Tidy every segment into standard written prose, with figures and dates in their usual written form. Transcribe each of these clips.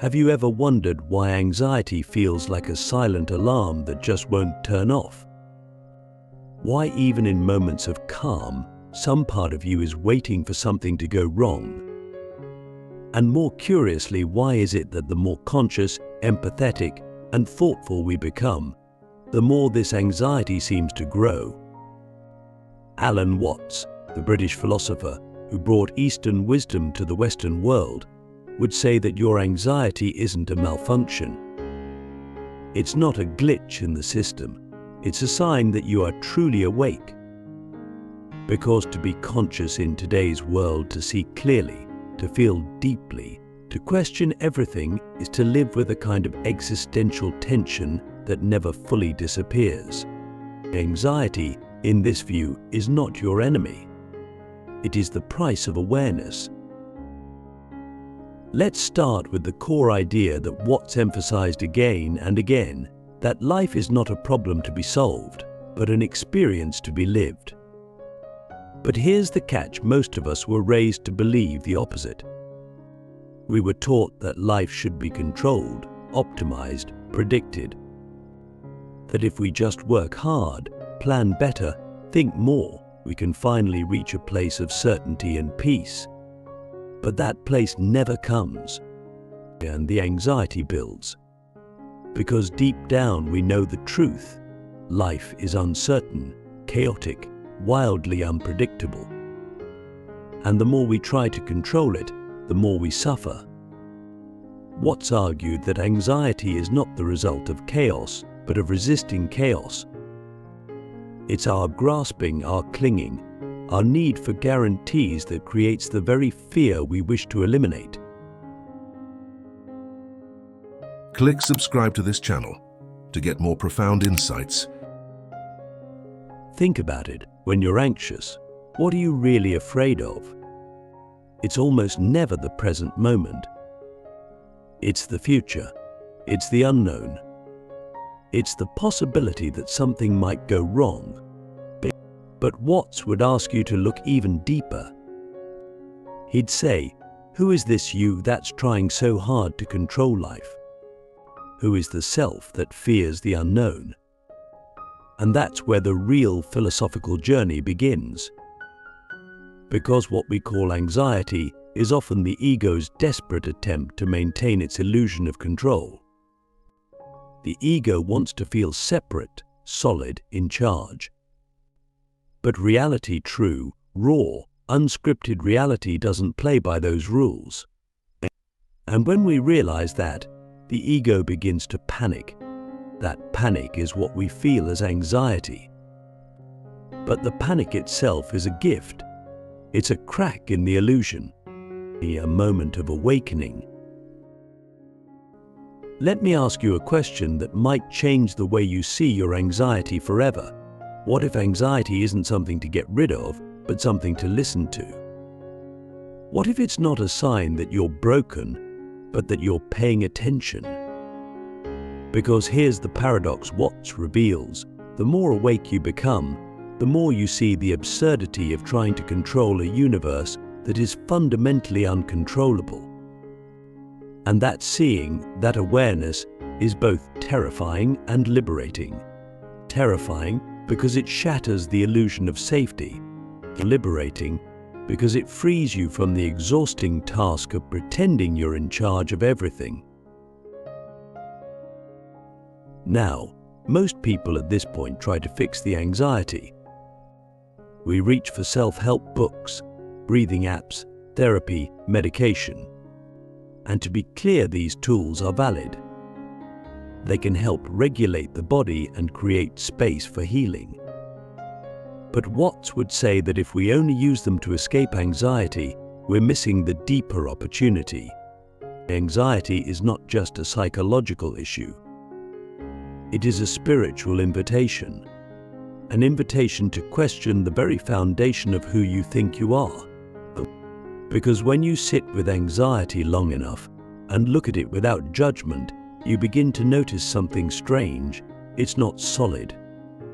Have you ever wondered why anxiety feels like a silent alarm that just won't turn off? Why even in moments of calm, some part of you is waiting for something to go wrong? And more curiously, why is it that the more conscious, empathetic, and thoughtful we become, the more this anxiety seems to grow? Alan Watts, the British philosopher who brought Eastern wisdom to the Western world, would say that your anxiety isn't a malfunction. It's not a glitch in the system. It's a sign that you are truly awake. Because to be conscious in today's world, to see clearly, to feel deeply, to question everything, is to live with a kind of existential tension that never fully disappears. Anxiety, in this view, is not your enemy. It is the price of awareness. Let's start with the core idea that Watts emphasized again and again, that life is not a problem to be solved, but an experience to be lived. But here's the catch: most of us were raised to believe the opposite. We were taught that life should be controlled, optimized, predicted. That if we just work hard, plan better, think more, we can finally reach a place of certainty and peace. But that place never comes, and the anxiety builds. Because deep down we know the truth. Life is uncertain, chaotic, wildly unpredictable. And the more we try to control it, the more we suffer. Watts argued that anxiety is not the result of chaos, but of resisting chaos. It's our grasping, our clinging, our need for guarantees that creates the very fear we wish to eliminate. Click subscribe to this channel to get more profound insights. Think about it. When you're anxious, what are you really afraid of? It's almost never the present moment. It's the future. It's the unknown. It's the possibility that something might go wrong. But Watts would ask you to look even deeper. He'd say, who is this you that's trying so hard to control life? Who is the self that fears the unknown? And that's where the real philosophical journey begins. Because what we call anxiety is often the ego's desperate attempt to maintain its illusion of control. The ego wants to feel separate, solid, in charge. But reality, true, raw, unscripted reality doesn't play by those rules. And when we realize that, the ego begins to panic. That panic is what we feel as anxiety. But the panic itself is a gift. It's a crack in the illusion, a moment of awakening. Let me ask you a question that might change the way you see your anxiety forever. What if anxiety isn't something to get rid of, but something to listen to? What if it's not a sign that you're broken, but that you're paying attention? Because here's the paradox Watts reveals: the more awake you become, the more you see the absurdity of trying to control a universe that is fundamentally uncontrollable. And that seeing, that awareness, is both terrifying and liberating. Terrifying because it shatters the illusion of safety. Liberating because it frees you from the exhausting task of pretending you're in charge of everything. Now, most people at this point try to fix the anxiety. We reach for self-help books, breathing apps, therapy, medication. And to be clear, these tools are valid. They can help regulate the body and create space for healing. But Watts would say that if we only use them to escape anxiety, we're missing the deeper opportunity. Anxiety is not just a psychological issue. It is a spiritual invitation. An invitation to question the very foundation of who you think you are. Because when you sit with anxiety long enough and look at it without judgment, you begin to notice something strange. It's not solid.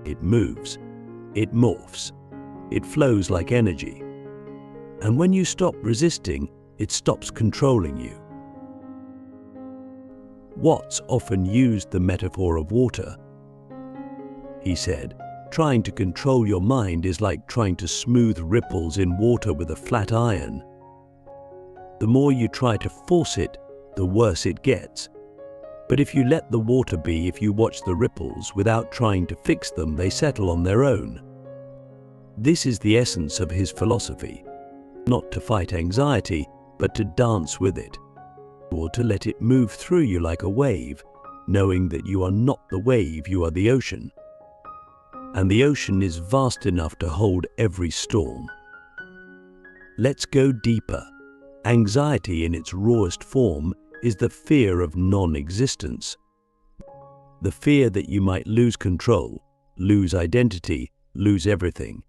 It moves. It morphs. It flows like energy. And when you stop resisting, it stops controlling you. Watts often used the metaphor of water. He said, "Trying to control your mind is like trying to smooth ripples in water with a flat iron. The more you try to force it, the worse it gets. But if you let the water be, if you watch the ripples without trying to fix them, they settle on their own." This is the essence of his philosophy. Not to fight anxiety, but to dance with it, or to let it move through you like a wave, knowing that you are not the wave, you are the ocean. And the ocean is vast enough to hold every storm. Let's go deeper. Anxiety in its rawest form is the fear of non-existence. The fear that you might lose control, lose identity, lose everything.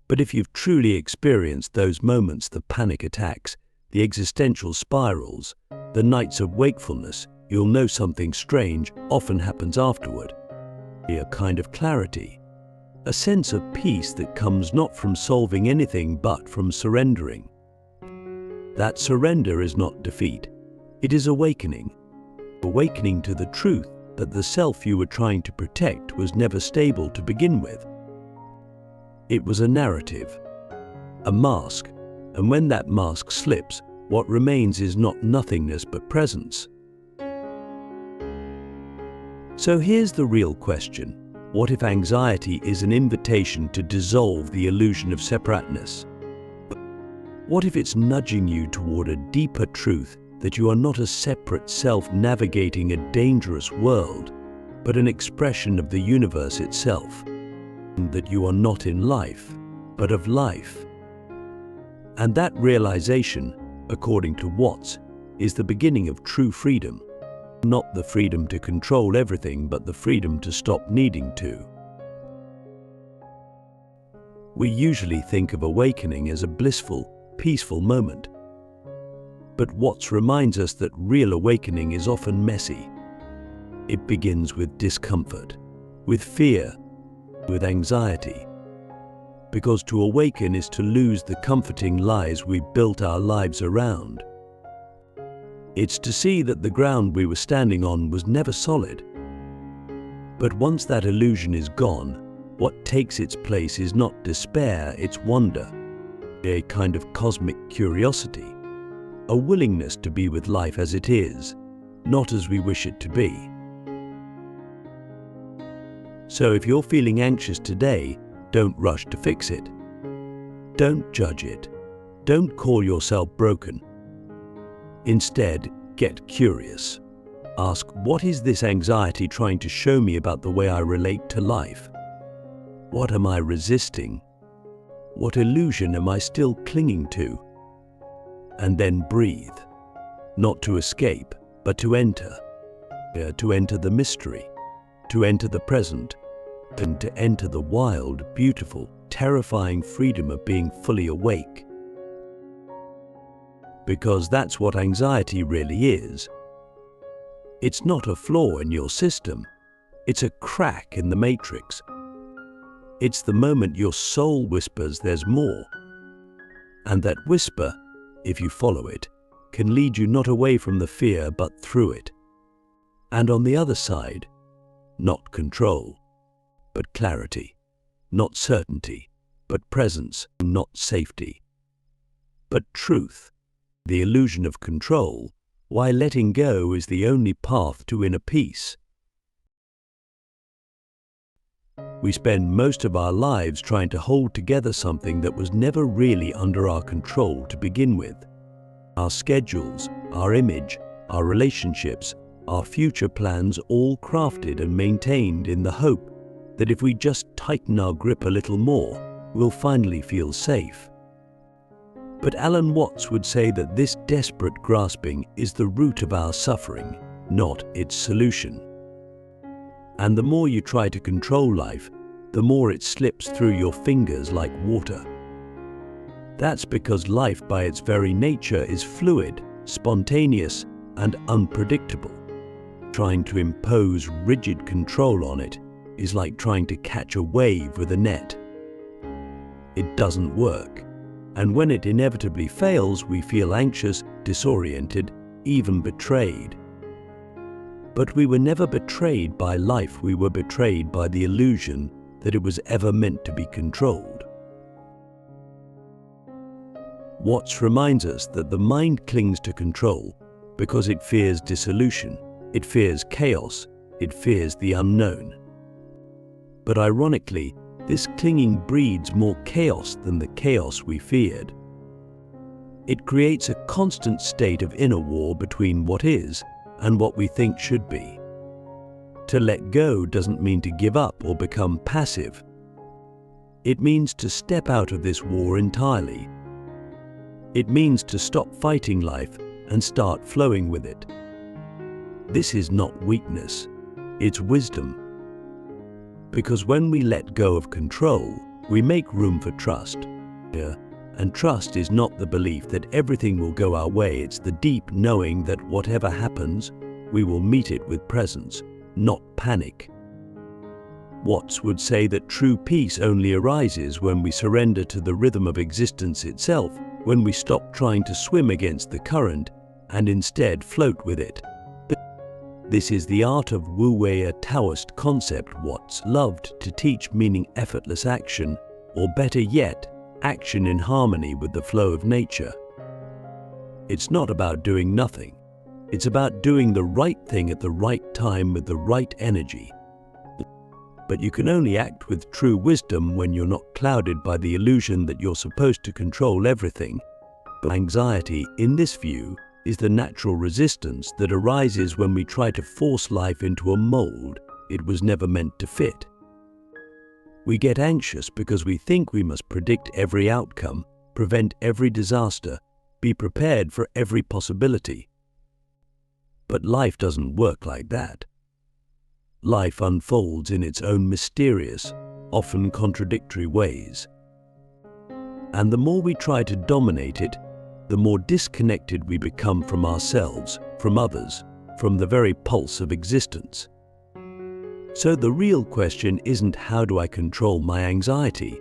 But if you've truly experienced those moments, the panic attacks, the existential spirals, the nights of wakefulness, you'll know something strange often happens afterward. A kind of clarity, a sense of peace that comes not from solving anything but from surrendering. That surrender is not defeat, it is awakening. Awakening to the truth that the self you were trying to protect was never stable to begin with. It was a narrative, a mask, and when that mask slips, what remains is not nothingness but presence. So here's the real question. What if anxiety is an invitation to dissolve the illusion of separateness? What if it's nudging you toward a deeper truth that you are not a separate self navigating a dangerous world, but an expression of the universe itself? That you are not in life, but of life. And that realization, according to Watts, is the beginning of true freedom. Not the freedom to control everything, but the freedom to stop needing to. We usually think of awakening as a blissful, peaceful moment. But Watts reminds us that real awakening is often messy. It begins with discomfort, with fear, with anxiety. Because to awaken is to lose the comforting lies we built our lives around. It's to see that the ground we were standing on was never solid. But once that illusion is gone, what takes its place is not despair, it's wonder, a kind of cosmic curiosity, a willingness to be with life as it is, not as we wish it to be. So if you're feeling anxious today, don't rush to fix it. Don't judge it. Don't call yourself broken. Instead, get curious. Ask, what is this anxiety trying to show me about the way I relate to life? What am I resisting? What illusion am I still clinging to? And then breathe. Not to escape, but to enter. To enter the mystery. To enter the present, and to enter the wild, beautiful, terrifying freedom of being fully awake. Because that's what anxiety really is. It's not a flaw in your system, it's a crack in the matrix. It's the moment your soul whispers there's more. And that whisper, if you follow it, can lead you not away from the fear but through it. And on the other side, not control, but clarity, not certainty, but presence, not safety, but truth, the illusion of control, why letting go is the only path to inner peace. We spend most of our lives trying to hold together something that was never really under our control to begin with. Our schedules, our image, our relationships, our future plans, all crafted and maintained in the hope that if we just tighten our grip a little more, we'll finally feel safe. But Alan Watts would say that this desperate grasping is the root of our suffering, not its solution. And the more you try to control life, the more it slips through your fingers like water. That's because life by its very nature is fluid, spontaneous, and unpredictable. Trying to impose rigid control on it is like trying to catch a wave with a net. It doesn't work, and when it inevitably fails, we feel anxious, disoriented, even betrayed. But we were never betrayed by life, we were betrayed by the illusion that it was ever meant to be controlled. Watts reminds us that the mind clings to control because it fears dissolution, it fears chaos, it fears the unknown. But ironically, this clinging breeds more chaos than the chaos we feared. It creates a constant state of inner war between what is and what we think should be. To let go doesn't mean to give up or become passive. It means to step out of this war entirely. It means to stop fighting life and start flowing with it. This is not weakness, it's wisdom. Because when we let go of control, we make room for trust. And trust is not the belief that everything will go our way, it's the deep knowing that whatever happens, we will meet it with presence, not panic. Watts would say that true peace only arises when we surrender to the rhythm of existence itself, when we stop trying to swim against the current and instead float with it. This is the art of Wu-Wei, a Taoist concept Watts loved to teach, meaning effortless action, or better yet, action in harmony with the flow of nature. It's not about doing nothing. It's about doing the right thing at the right time with the right energy. But you can only act with true wisdom when you're not clouded by the illusion that you're supposed to control everything. But anxiety, in this view, is the natural resistance that arises when we try to force life into a mold it was never meant to fit. We get anxious because we think we must predict every outcome, prevent every disaster, be prepared for every possibility. But life doesn't work like that. Life unfolds in its own mysterious, often contradictory ways. And the more we try to dominate it, the more disconnected we become from ourselves, from others, from the very pulse of existence. So the real question isn't how do I control my anxiety?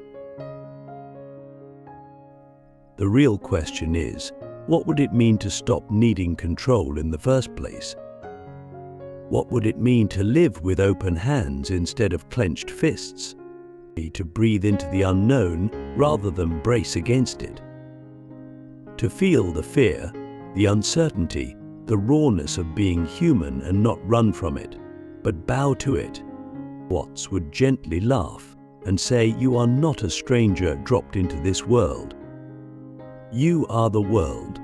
The real question is, what would it mean to stop needing control in the first place? What would it mean to live with open hands instead of clenched fists? To breathe into the unknown rather than brace against it? To feel the fear, the uncertainty, the rawness of being human and not run from it, but bow to it? Watts would gently laugh and say, you are not a stranger dropped into this world. You are the world.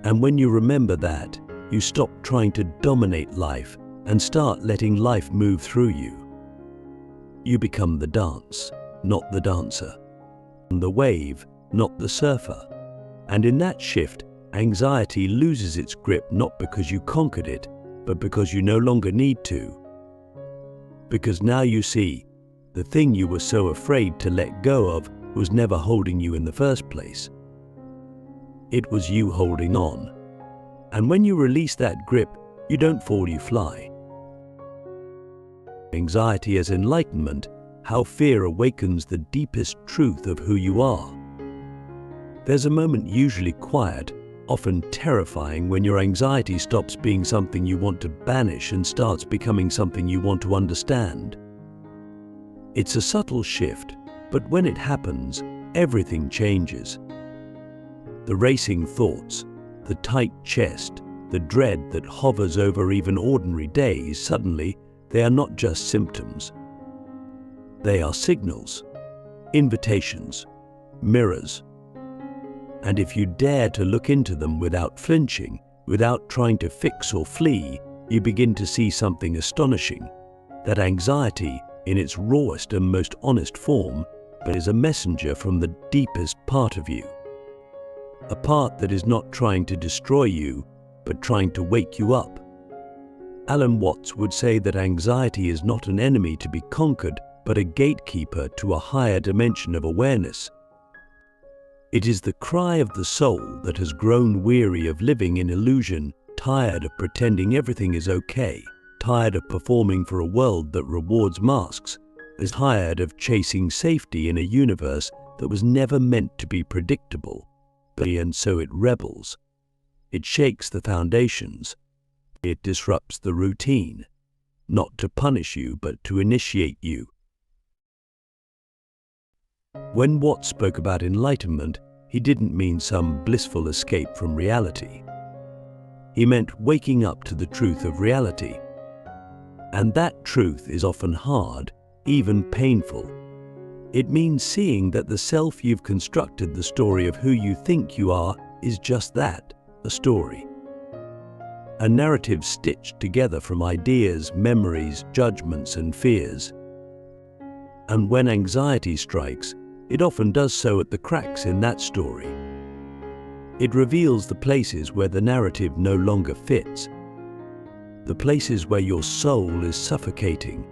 And when you remember that, you stop trying to dominate life and start letting life move through you. You become the dance, not the dancer, and the wave, not the surfer. And in that shift, anxiety loses its grip not because you conquered it, but because you no longer need to. Because now you see, the thing you were so afraid to let go of was never holding you in the first place. It was you holding on. And when you release that grip, you don't fall, you fly. Anxiety as enlightenment, how fear awakens the deepest truth of who you are. There's a moment, usually quiet, often terrifying, when your anxiety stops being something you want to banish and starts becoming something you want to understand. It's a subtle shift, but when it happens, everything changes. The racing thoughts, the tight chest, the dread that hovers over even ordinary days, suddenly, they are not just symptoms. They are signals, invitations, mirrors. And if you dare to look into them without flinching, without trying to fix or flee, you begin to see something astonishing. That anxiety, in its rawest and most honest form, is a messenger from the deepest part of you. A part that is not trying to destroy you, but trying to wake you up. Alan Watts would say that anxiety is not an enemy to be conquered, but a gatekeeper to a higher dimension of awareness. It is the cry of the soul that has grown weary of living in illusion, tired of pretending everything is okay, tired of performing for a world that rewards masks, is tired of chasing safety in a universe that was never meant to be predictable. And so it rebels. It shakes the foundations. It disrupts the routine, not to punish you, but to initiate you. When Watt spoke about enlightenment, he didn't mean some blissful escape from reality. He meant waking up to the truth of reality. And that truth is often hard, even painful. It means seeing that the self you've constructed, the story of who you think you are, is just that, a story. A narrative stitched together from ideas, memories, judgments, and fears. And when anxiety strikes, it often does so at the cracks in that story. It reveals the places where the narrative no longer fits, the places where your soul is suffocating.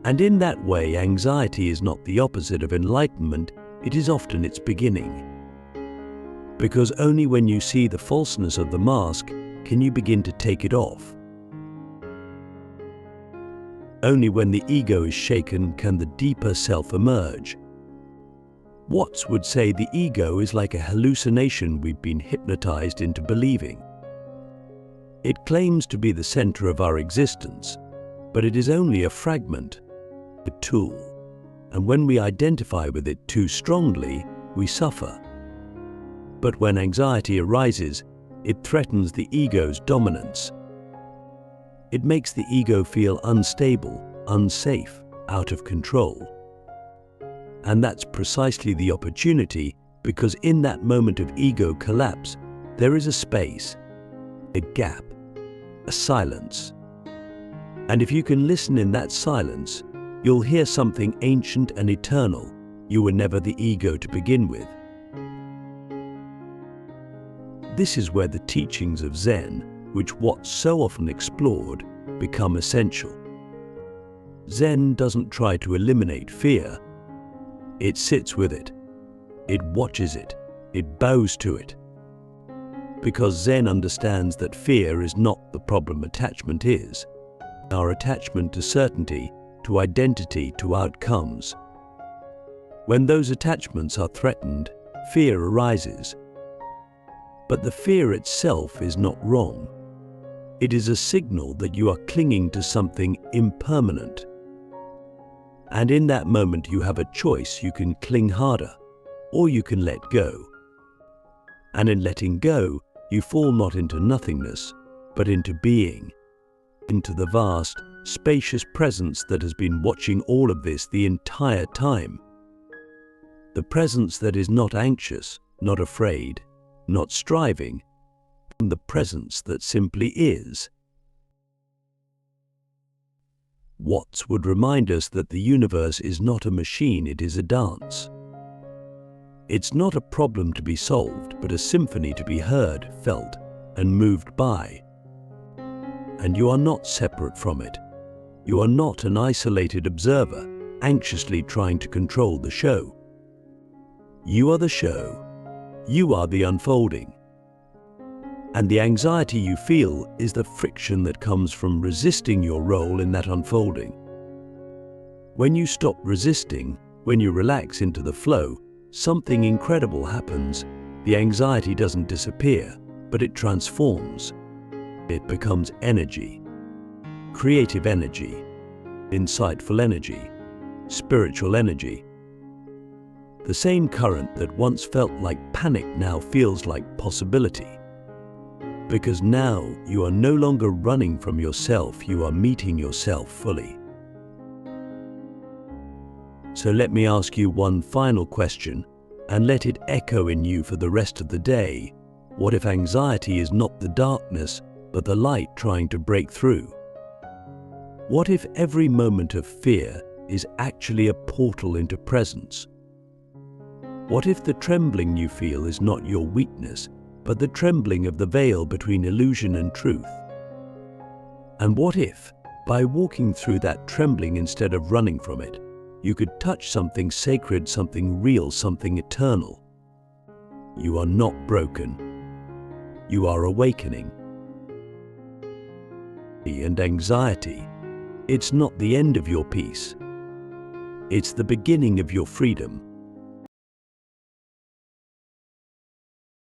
And in that way, anxiety is not the opposite of enlightenment, it is often its beginning. Because only when you see the falseness of the mask can you begin to take it off. Only when the ego is shaken can the deeper self emerge. Watts would say the ego is like a hallucination we've been hypnotized into believing. It claims to be the center of our existence, but it is only a fragment, a tool. And when we identify with it too strongly, we suffer. But when anxiety arises, it threatens the ego's dominance. It makes the ego feel unstable, unsafe, out of control. And that's precisely the opportunity, because in that moment of ego collapse, there is a space, a gap, a silence. And if you can listen in that silence, you'll hear something ancient and eternal. You were never the ego to begin with. This is where the teachings of Zen, which Watt so often explored, become essential. Zen doesn't try to eliminate fear. It sits with it. It watches it. It bows to it. Because Zen understands that fear is not the problem, attachment is. Our attachment to certainty, to identity, to outcomes. When those attachments are threatened, fear arises. But the fear itself is not wrong. It is a signal that you are clinging to something impermanent. And in that moment you have a choice. You can cling harder, or you can let go. And in letting go, you fall not into nothingness, but into being, into the vast, spacious presence that has been watching all of this the entire time. The presence that is not anxious, not afraid, not striving, the presence that simply is. Watts would remind us that the universe is not a machine, it is a dance. It's not a problem to be solved, but a symphony to be heard, felt, and moved by. And you are not separate from it. You are not an isolated observer, anxiously trying to control the show. You are the show. You are the unfolding. And the anxiety you feel is the friction that comes from resisting your role in that unfolding. When you stop resisting, when you relax into the flow, something incredible happens. The anxiety doesn't disappear, but it transforms. It becomes energy, creative energy, insightful energy, spiritual energy. The same current that once felt like panic now feels like possibility. Because now you are no longer running from yourself, you are meeting yourself fully. So let me ask you one final question, and let it echo in you for the rest of the day. What if anxiety is not the darkness, but the light trying to break through? What if every moment of fear is actually a portal into presence? What if the trembling you feel is not your weakness, but the trembling of the veil between illusion and truth? And what if, by walking through that trembling instead of running from it, you could touch something sacred, something real, something eternal? You are not broken. You are awakening. And anxiety, it's not the end of your peace. It's the beginning of your freedom.